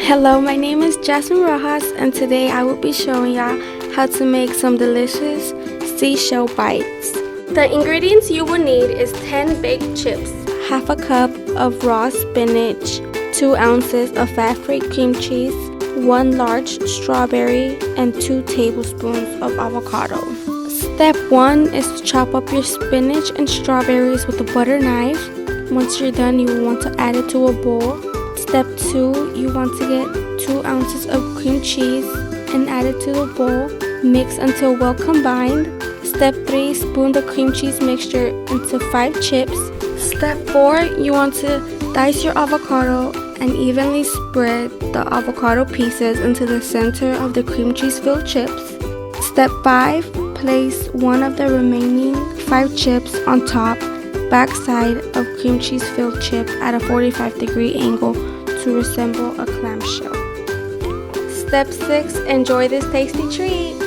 Hello, my name is Jasmine Rojas, and today I will be showing y'all how to make some delicious seashell bites. The ingredients you will need is 10 baked chips, half a cup of raw spinach, 2 ounces of fat-free cream cheese, 1 large strawberry, and 2 tablespoons of avocado. Step 1 is to chop up your spinach and strawberries with a butter knife. Once you're done, you will want to add it to a bowl. Step 2, you want to get 2 ounces of cream cheese and add it to the bowl. Mix until well combined. Step 3, spoon the cream cheese mixture into 5 chips. Step 4, you want to dice your avocado and evenly spread the avocado pieces into the center of the cream cheese filled chips. Step 5, place one of the remaining 5 chips on top, backside of cream cheese filled chip at a 45-degree angle to resemble a clamshell. Step 6, enjoy this tasty treat.